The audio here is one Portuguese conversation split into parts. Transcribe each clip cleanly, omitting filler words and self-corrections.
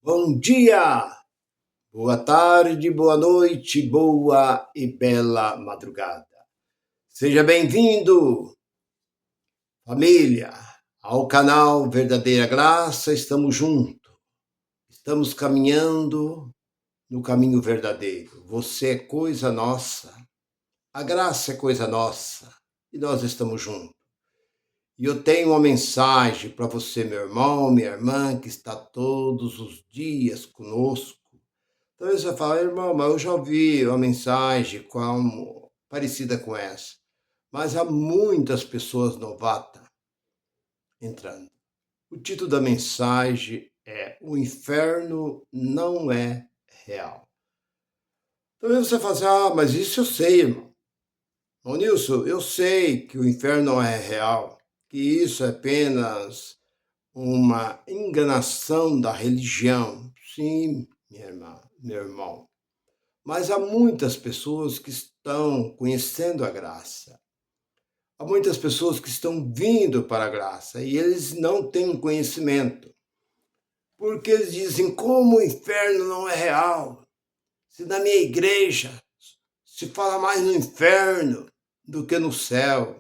Bom dia, boa tarde, boa noite, boa e bela madrugada. Seja bem-vindo, família, ao canal Verdadeira Graça. Estamos juntos, estamos caminhando no caminho verdadeiro. Você é coisa nossa, a graça é coisa nossa e nós estamos juntos. E eu tenho uma mensagem para você, meu irmão, minha irmã, que está todos os dias conosco. Talvez você fale, irmão, mas eu já ouvi uma mensagem parecida com essa. Mas há muitas pessoas novatas entrando. O título da mensagem é O Inferno Não É Real. Talvez você fale assim, mas isso eu sei, irmão. Ô Nilson, eu sei que o inferno não é real, que isso é apenas uma enganação da religião. Sim, minha irmã, meu irmão. Mas há muitas pessoas que estão conhecendo a graça. Há muitas pessoas que estão vindo para a graça e eles não têm conhecimento. Porque eles dizem, como o inferno não é real? Se na minha igreja se fala mais no inferno do que no céu.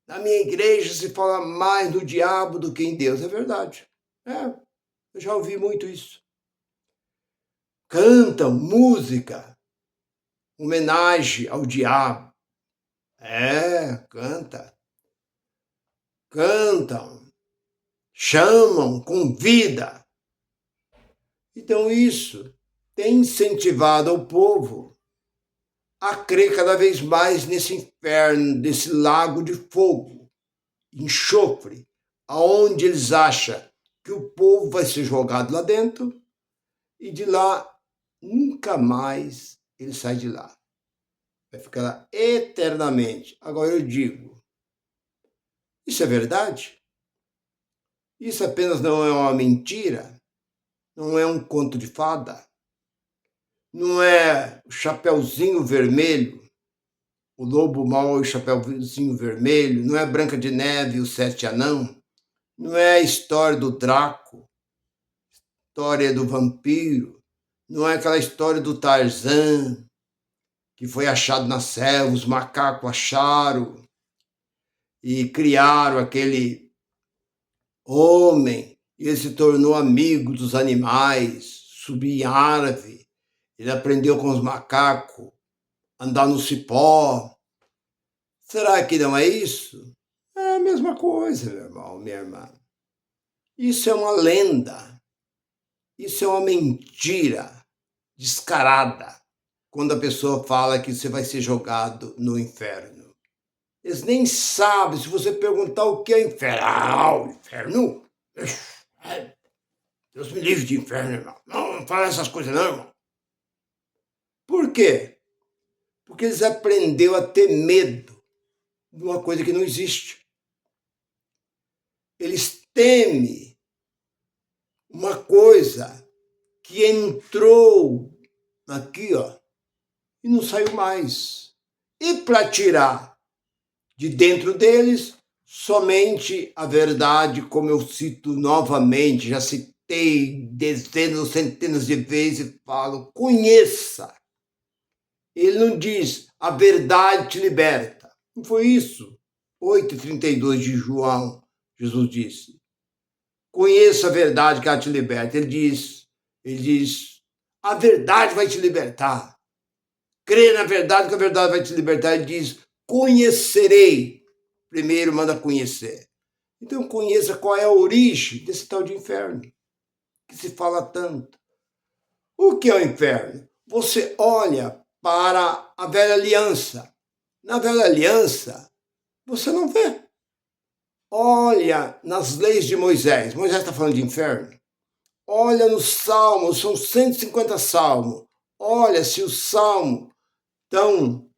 Na minha igreja se fala mais no diabo do que em Deus. É verdade. Eu já ouvi muito isso. Cantam música, homenagem ao diabo. Cantam, chamam, convida. Então isso tem incentivado o povo a crer cada vez mais nesse inferno, desse lago de fogo, enxofre, aonde eles acham que o povo vai ser jogado lá dentro e de lá nunca mais ele sai de lá. Vai ficar lá eternamente. Agora eu digo, isso é verdade? Isso apenas não é uma mentira? Não é um conto de fada? Não é o Chapeuzinho Vermelho, o Lobo Mau e o Chapeuzinho Vermelho? Não é Branca de Neve e os Sete Anãos? Não é a história do Draco, história do vampiro? Não é aquela história do Tarzan, que foi achado na selva, os macacos acharam e criaram aquele homem, e ele se tornou amigo dos animais, subia em árvore, ele aprendeu com os macacos, andar no cipó. Será que não é isso? É a mesma coisa, meu irmão, minha irmã. Isso é uma lenda. Isso é uma mentira descarada. Quando a pessoa fala que você vai ser jogado no inferno. Eles nem sabem. Se você perguntar o que é inferno. Inferno? Deus me livre de inferno, irmão. Não fala essas coisas não, irmão. Por quê? Porque eles aprenderam a ter medo de uma coisa que não existe. Eles temem uma coisa que entrou aqui, e não saiu mais. E para tirar de dentro deles somente a verdade, como eu cito novamente, já citei dezenas, centenas de vezes e falo, conheça. Ele não diz, a verdade te liberta. Não foi isso. 8:32 de João, Jesus disse. Conheça a verdade que ela te liberta. Ele diz, a verdade vai te libertar. Crê na verdade que a verdade vai te libertar. Ele diz, conhecerei. Primeiro manda conhecer. Então conheça qual é a origem desse tal de inferno, que se fala tanto. O que é o inferno? Você olha para a velha aliança. Na velha aliança, você não vê. Olha nas leis de Moisés. Moisés está falando de inferno. Olha nos salmos, são 150 salmos. Olha se os salmos estão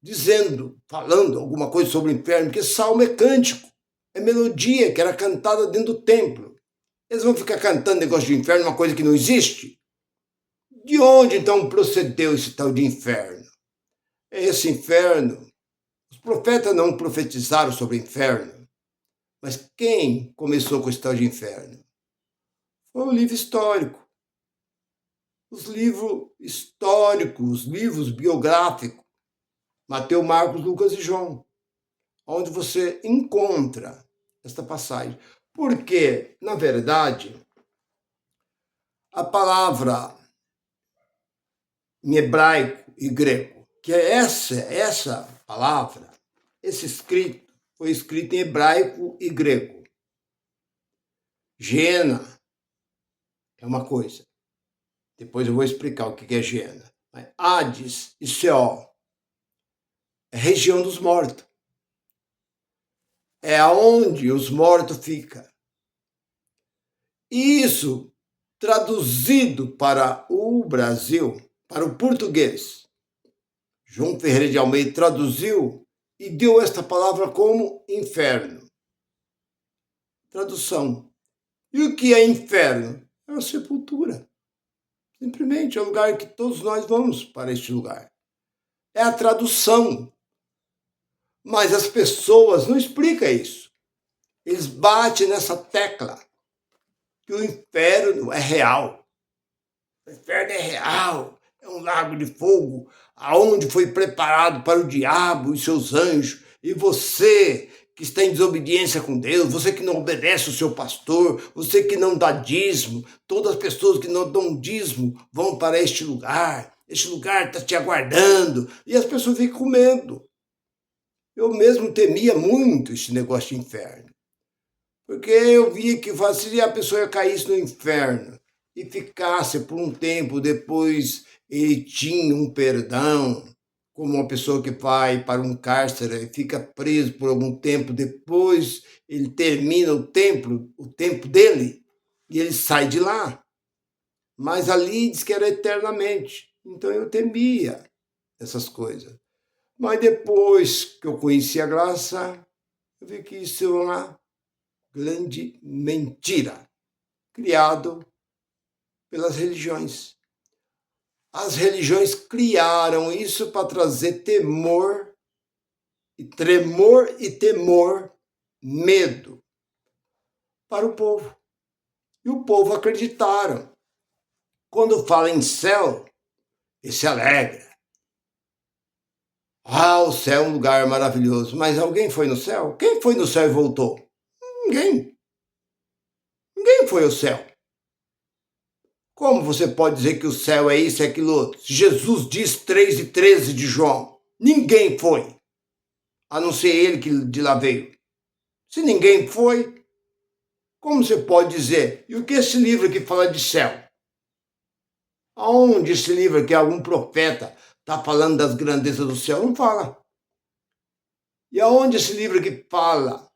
dizendo, falando alguma coisa sobre o inferno, porque salmo é cântico, é melodia que era cantada dentro do templo. Eles vão ficar cantando negócio de inferno, uma coisa que não existe? De onde então procedeu esse tal de inferno? Esse inferno, os profetas não profetizaram sobre o inferno, mas quem começou com esse tal de inferno? Foi um livro histórico. Os livros históricos, os livros biográficos, Mateus, Marcos, Lucas e João, onde você encontra esta passagem. Porque, na verdade, a palavra em hebraico e grego, que é essa palavra, esse escrito, foi escrito em hebraico e grego. Gena é uma coisa. Depois eu vou explicar o que é Gena. Hades e Seol é região dos mortos. É aonde os mortos ficam. Isso traduzido para o Brasil, para o português. João Ferreira de Almeida traduziu e deu esta palavra como inferno. Tradução. E o que é inferno? É a sepultura. Simplesmente é o lugar que todos nós vamos para este lugar. É a tradução. Mas as pessoas não explicam isso. Eles batem nessa tecla que o inferno é real. O inferno é real. É um lago de fogo aonde foi preparado para o diabo e seus anjos. E você que está em desobediência com Deus, você que não obedece o seu pastor, você que não dá dízimo, todas as pessoas que não dão dízimo vão para este lugar. Este lugar está te aguardando. E as pessoas ficam com medo. Eu mesmo temia muito esse negócio de inferno. Porque eu via que se a pessoa caísse no inferno e ficasse por um tempo, depois ele tinha um perdão, como uma pessoa que vai para um cárcere e fica preso por algum tempo, depois ele termina o tempo dele, e ele sai de lá. Mas ali diz que era eternamente. Então eu temia essas coisas. Mas depois que eu conheci a graça, eu vi que isso é uma grande mentira, criado pelas religiões. As religiões criaram isso para trazer temor, e tremor e temor, medo para o povo. E o povo acreditaram. Quando fala em céu, ele se alegra. Ah, o céu é um lugar maravilhoso. Mas alguém foi no céu? Quem foi no céu e voltou? Ninguém. Ninguém foi ao céu. Como você pode dizer que o céu é isso e aquilo outro? Jesus diz 3:13 de João. Ninguém foi, a não ser ele que de lá veio. Se ninguém foi, como você pode dizer? E o que esse livro aqui fala de céu? Aonde esse livro aqui, algum profeta está falando das grandezas do céu? Não fala. E aonde esse livro aqui fala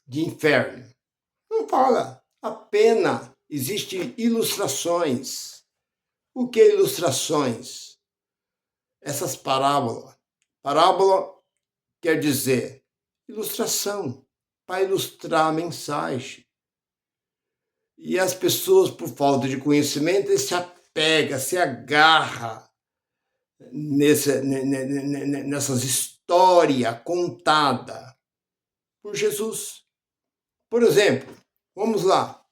de inferno? Não fala. Apenas existem ilustrações. O que é ilustrações? Essas parábolas. Parábola quer dizer ilustração, para ilustrar a mensagem. E as pessoas, por falta de conhecimento, se apegam, se agarram nessas histórias contadas por Jesus. Por exemplo, vamos lá.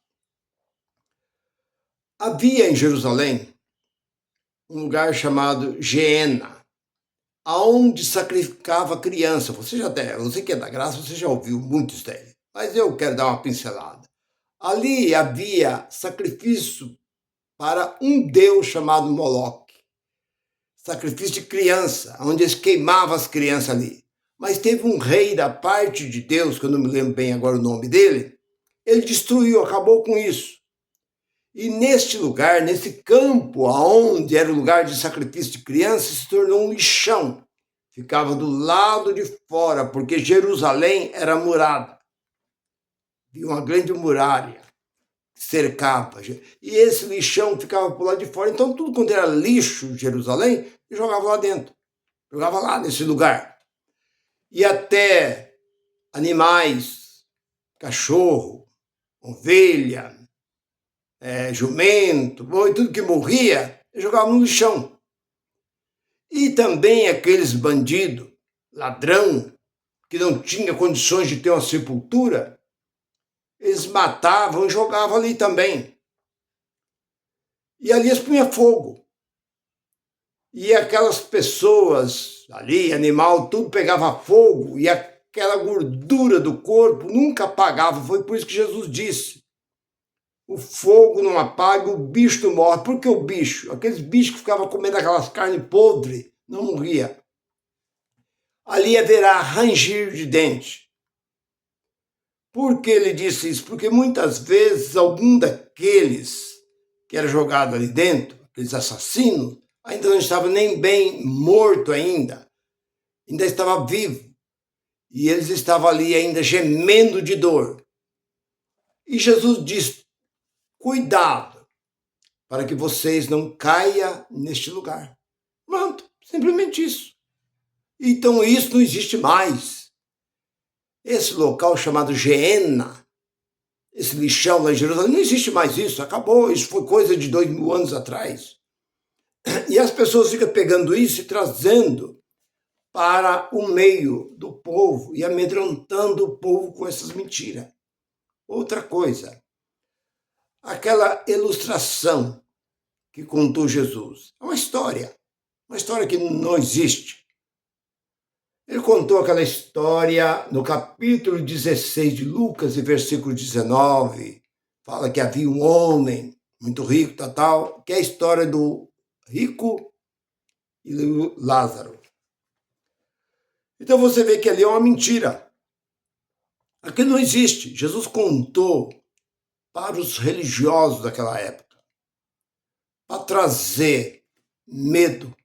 Havia em Jerusalém um lugar chamado Geena, aonde sacrificava criança. Você que é da graça, você já ouviu muitos deles, mas eu quero dar uma pincelada. Ali havia sacrifício para um deus chamado Moloque. Sacrifício de criança, onde eles queimavam as crianças ali. Mas teve um rei da parte de Deus, que eu não me lembro bem agora o nome dele, ele destruiu, acabou com isso. E neste lugar, nesse campo, onde era o lugar de sacrifício de crianças, se tornou um lixão. Ficava do lado de fora, porque Jerusalém era murada. Havia uma grande muralha que cercava. E esse lixão ficava por lá de fora. Então, tudo quanto era lixo de Jerusalém, jogava lá dentro. Jogava lá nesse lugar. E até animais, cachorro, ovelha, jumento, boi, tudo que morria, jogava no lixão. E também aqueles bandidos, ladrão, que não tinha condições de ter uma sepultura, eles matavam e jogavam ali também. E ali eles punham fogo. E aquelas pessoas ali, animal, tudo pegava fogo e aquela gordura do corpo nunca apagava. Foi por isso que Jesus disse: o fogo não apaga, o bicho não morre. Por que o bicho? Aqueles bichos que ficavam comendo aquelas carnes podres não morria. Ali haverá ranger de dente. Por que ele disse isso? Porque muitas vezes algum daqueles que era jogado ali dentro, aqueles assassinos, ainda não estava nem bem morto ainda estava vivo. E eles estavam ali ainda gemendo de dor. E Jesus disse: cuidado, para que vocês não caiam neste lugar. Pronto, simplesmente isso. Então isso não existe mais. Esse local chamado Geena, esse lixão lá em Jerusalém, não existe mais isso, acabou, isso foi coisa de 2000 anos atrás. E as pessoas ficam pegando isso e trazendo para o meio do povo e amedrontando o povo com essas mentiras. Outra coisa, aquela ilustração que contou Jesus, é uma história que não existe. Ele contou aquela história no capítulo 16 de Lucas, e versículo 19, fala que havia um homem muito rico, tal, que é a história do rico e do Lázaro. Então você vê que ali é uma mentira. Aquilo não existe. Jesus contou para os religiosos daquela época, para trazer medo,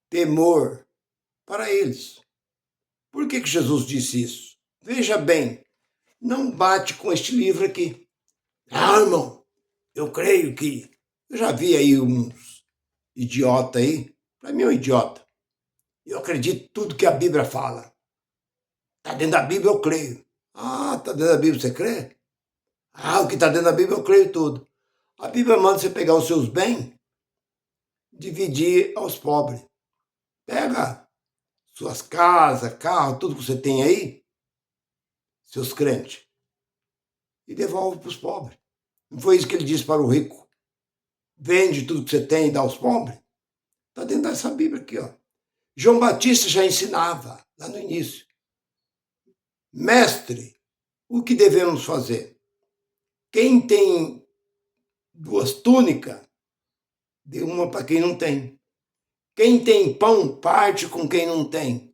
temor para eles. Por que Jesus disse isso? Veja bem, não bate com este livro aqui. Ah, irmão, eu creio que... Eu já vi aí uns idiota aí. Para mim é um idiota. Eu acredito em tudo que a Bíblia fala. Está dentro da Bíblia, eu creio. Ah, está dentro da Bíblia, você crê? Ah, o que está dentro da Bíblia, eu creio tudo. A Bíblia manda você pegar os seus bens, dividir aos pobres. Pega suas casas, carro, tudo que você tem aí, seus crentes, e devolve para os pobres. Não foi isso que ele disse para o rico? Vende tudo que você tem e dá aos pobres? Está dentro dessa Bíblia aqui, ó. João Batista já ensinava, lá no início. Mestre, o que devemos fazer? Quem tem 2 túnicas, dê uma para quem não tem. Quem tem pão, parte com quem não tem.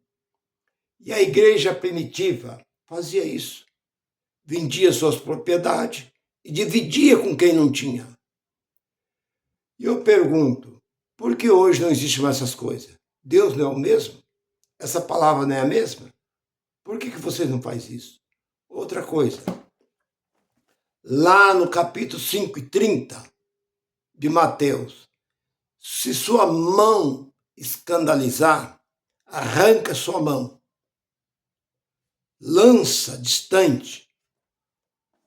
E a igreja primitiva fazia isso. Vendia suas propriedades e dividia com quem não tinha. E eu pergunto, por que hoje não existem mais essas coisas? Deus não é o mesmo? Essa palavra não é a mesma? Por que vocês não fazem isso? Outra coisa, lá no capítulo 5:30 de Mateus, se sua mão escandalizar, arranca sua mão. Lança distante.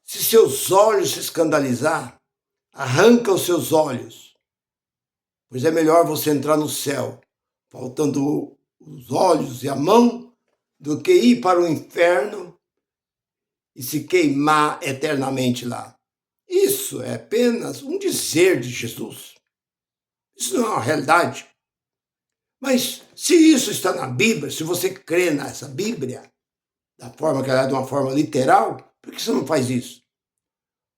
Se seus olhos se escandalizar, arranca os seus olhos. Pois é melhor você entrar no céu, faltando os olhos e a mão, do que ir para o inferno e se queimar eternamente lá. Isso é apenas um dizer de Jesus. Isso não é uma realidade. Mas se isso está na Bíblia, se você crê nessa Bíblia, da forma que ela é, de uma forma literal, por que você não faz isso?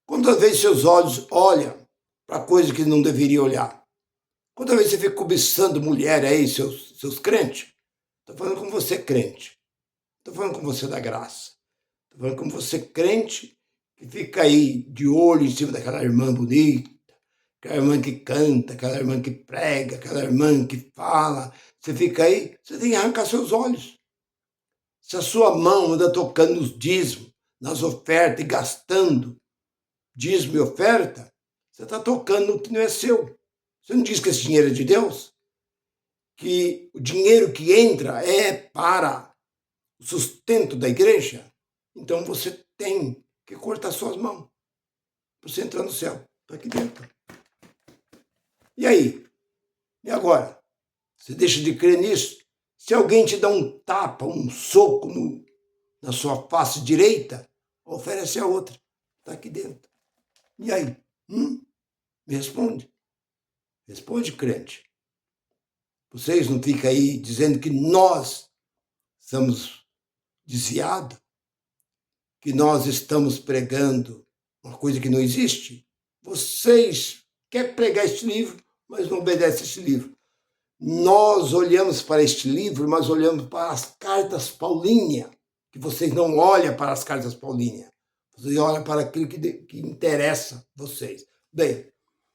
Quantas vezes seus olhos olham para coisas que não deveria olhar? Quantas vezes você fica cobiçando mulher aí, seus crentes? Estou falando com você, crente. Estou falando com você da graça. Estou falando com você, crente, que fica aí de olho em cima daquela irmã bonita, aquela irmã que canta, aquela irmã que prega, aquela irmã que fala. Você fica aí, você tem que arrancar seus olhos. Se a sua mão anda tocando nos dízimos, nas ofertas e gastando dízimo e oferta, você está tocando no que não é seu. Você não diz que esse dinheiro é de Deus? Que o dinheiro que entra é para o sustento da igreja? Então você tem que cortar suas mãos para você entrar no céu. Está aqui dentro. E aí? E agora? Você deixa de crer nisso? Se alguém te dá um tapa, um soco na sua face direita, oferece a outra. Está aqui dentro. E aí? Me responde. Responde, crente. Vocês não ficam aí dizendo que nós estamos desviados, que nós estamos pregando uma coisa que não existe? Vocês querem pregar este livro, mas não obedecem este livro. Nós olhamos para este livro, mas olhamos para as cartas paulíneas, que vocês não olham para as cartas paulíneas. Vocês olham para aquilo que interessa a vocês. Bem,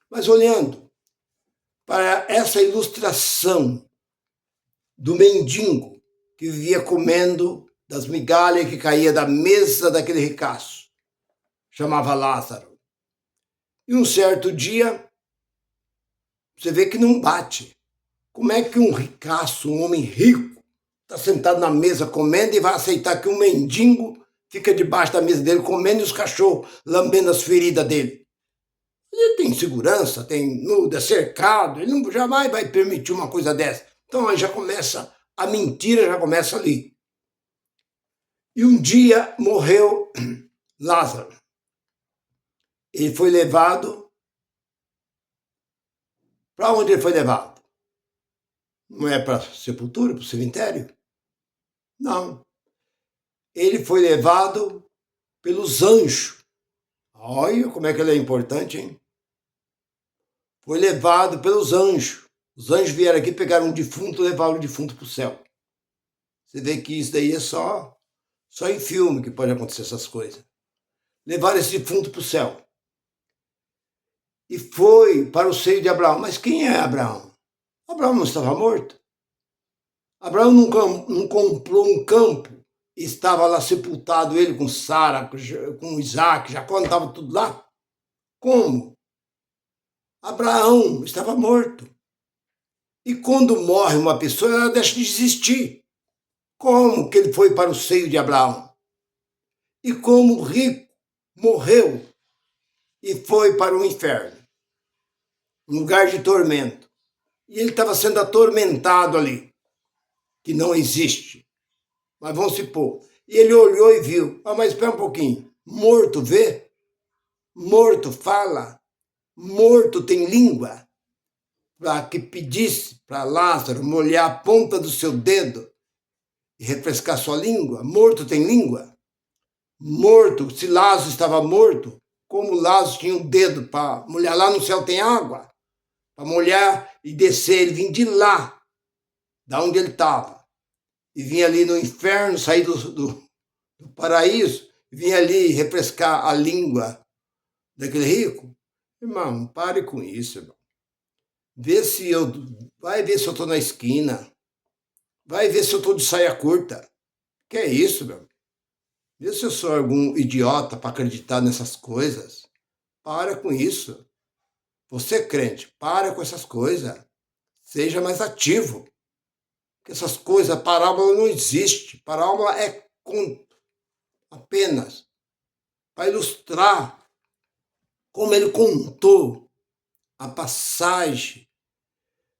mas olhando para essa ilustração do mendigo que vivia comendo das migalhas que caía da mesa daquele ricaço, chamava Lázaro. E um certo dia, você vê que não bate. Como é que um ricaço, um homem rico, está sentado na mesa comendo e vai aceitar que um mendigo fica debaixo da mesa dele comendo e os cachorros lambendo as feridas dele? Ele tem segurança, tem nudo, é cercado, ele não, jamais vai permitir uma coisa dessa. Então aí já começa, a mentira já começa ali. E um dia morreu Lázaro. Ele foi levado. Para onde ele foi levado? Não é para a sepultura, para o cemitério? Não. Ele foi levado pelos anjos. Olha como é que ele é importante, hein? Foi levado pelos anjos. Os anjos vieram aqui, pegaram um defunto e levaram o defunto para o céu. Você vê que isso daí é só em filme que pode acontecer essas coisas. Levaram esse defunto para o céu. E foi para o seio de Abraão. Mas quem é Abraão? Abraão não estava morto? Abraão não comprou um campo e estava lá sepultado ele com Sara, com Isaac, Jacó, não estava tudo lá? Como? Abraão estava morto. E quando morre uma pessoa, ela deixa de existir. Como que ele foi para o seio de Abraão? E como o rico morreu e foi para o inferno, um lugar de tormento. E ele estava sendo atormentado ali, que não existe. Mas vamos supor. E ele olhou e viu. Mas espera um pouquinho. Morto vê? Morto fala? Morto tem língua? Para que pedisse para Lázaro molhar a ponta do seu dedo e refrescar sua língua? Morto tem língua? Morto, se Lázaro estava morto, como Lázaro tinha um dedo para molhar? Lá no céu tem água para molhar e descer. Ele vinha de lá, da onde ele estava. E vinha ali no inferno, sair do paraíso, vinha ali refrescar a língua daquele rico. Irmão, pare com isso, irmão. Vai ver se eu estou na esquina. Vai ver se eu estou de saia curta. Que é isso, meu? Vê se eu sou algum idiota para acreditar nessas coisas. Para com isso. Você, crente, para com essas coisas. Seja mais ativo. Porque essas coisas, parábola não existe. Parábola é conto. Apenas para ilustrar como ele contou a passagem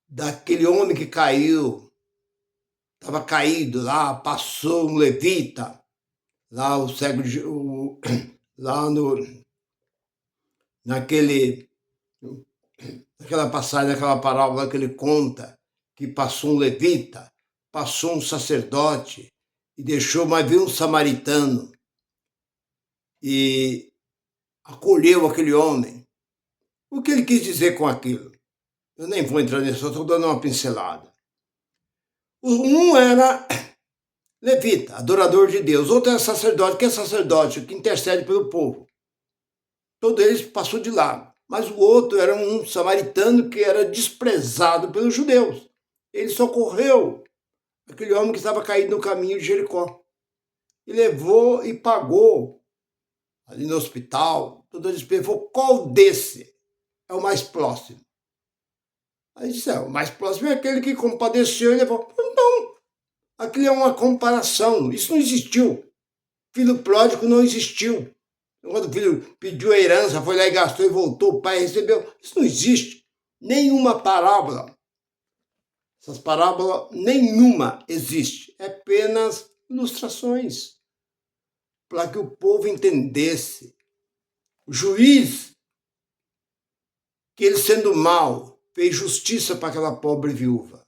daquele homem que caiu, estava caído lá, passou um levita, lá o cego, lá naquela passagem, naquela parábola que ele conta, que passou um levita, passou um sacerdote e deixou, mas veio um samaritano e acolheu aquele homem. O que ele quis dizer com aquilo? Eu nem vou entrar nisso, eu estou dando uma pincelada. Um era levita, adorador de Deus. Outro era sacerdote, que é sacerdote, que intercede pelo povo. Todos eles passou de lá. Mas o outro era um samaritano que era desprezado pelos judeus. Ele socorreu aquele homem que estava caído no caminho de Jericó. E levou e pagou ali no hospital. Todos eles perguntaram, qual desse é o mais próximo? Aí disse, o mais próximo é aquele que compadeceu e levou. Não, aquilo é uma comparação, isso não existiu. Filho pródigo não existiu. Quando o filho pediu a herança, foi lá e gastou e voltou, o pai recebeu. Isso não existe. Nenhuma parábola. Essas parábolas, nenhuma existe. É apenas ilustrações. Para que o povo entendesse. O juiz que ele, sendo mau, fez justiça para aquela pobre viúva.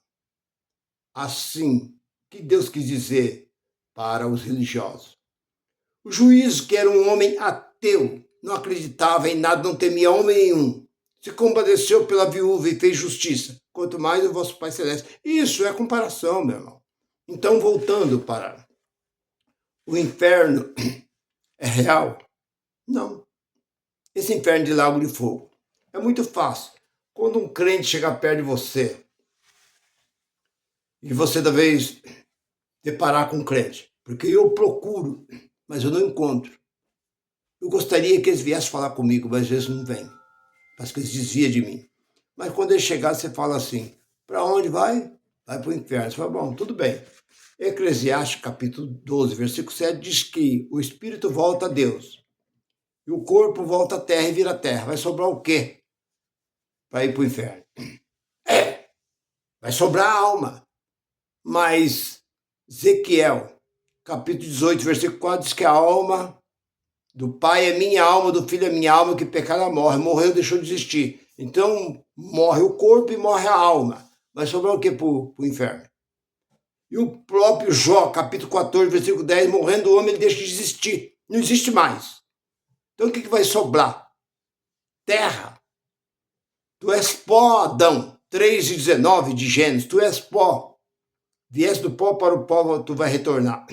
Assim, que Deus quis dizer para os religiosos. O juiz, que era um homem ateu, não acreditava em nada, não temia homem nenhum, se compadeceu pela viúva e fez justiça, quanto mais o vosso Pai Celeste. Isso é comparação, meu irmão. Então, voltando para o inferno, é real? Não. Esse inferno de lago de fogo é muito fácil. Quando um crente chegar perto de você e você talvez deparar com um crente, porque eu procuro, mas eu não encontro. Eu gostaria que eles viessem falar comigo, mas às vezes não vêm. Parece que eles desviam de mim. Mas quando eles chegarem, você fala assim, para onde vai? Vai para o inferno. Você fala, bom, tudo bem. Eclesiastes, capítulo 12, versículo 7, diz que o espírito volta a Deus. E o corpo volta à terra e vira terra. Vai sobrar o quê para ir para o inferno? Vai sobrar a alma. Mas Ezequiel, capítulo 18, versículo 4, diz que a alma do pai é minha alma, do filho é minha alma, que pecar ela morre. Morreu, deixou de existir. Então, morre o corpo e morre a alma. Vai sobrar o quê para o inferno? E o próprio Jó, capítulo 14, versículo 10, morrendo o homem, ele deixa de existir. Não existe mais. Então, o que vai sobrar? Terra. Tu és pó, Adão. 3:19 de Gênesis. Tu és pó. Vieste do pó para o pó, tu vai retornar.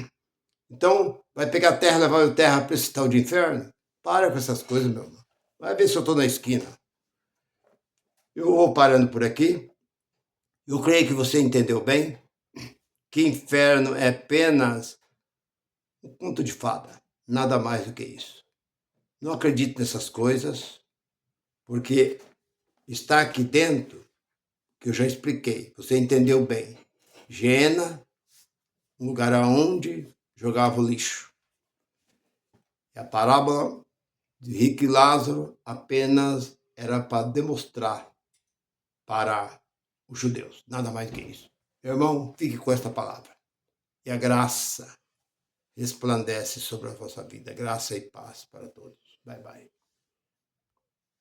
Então, vai pegar a terra, levar a terra para esse tal de inferno? Para com essas coisas, meu irmão. Vai ver se eu estou na esquina. Eu vou parando por aqui. Eu creio que você entendeu bem que inferno é apenas um conto de fada. Nada mais do que isso. Não acredite nessas coisas, porque está aqui dentro, que eu já expliquei. Você entendeu bem. Gena, um lugar aonde jogava o lixo. E a parábola de Rico e Lázaro apenas era para demonstrar para os judeus. Nada mais que isso. Meu irmão, fique com esta palavra. E a graça resplandece sobre a vossa vida. Graça e paz para todos. Bye, bye.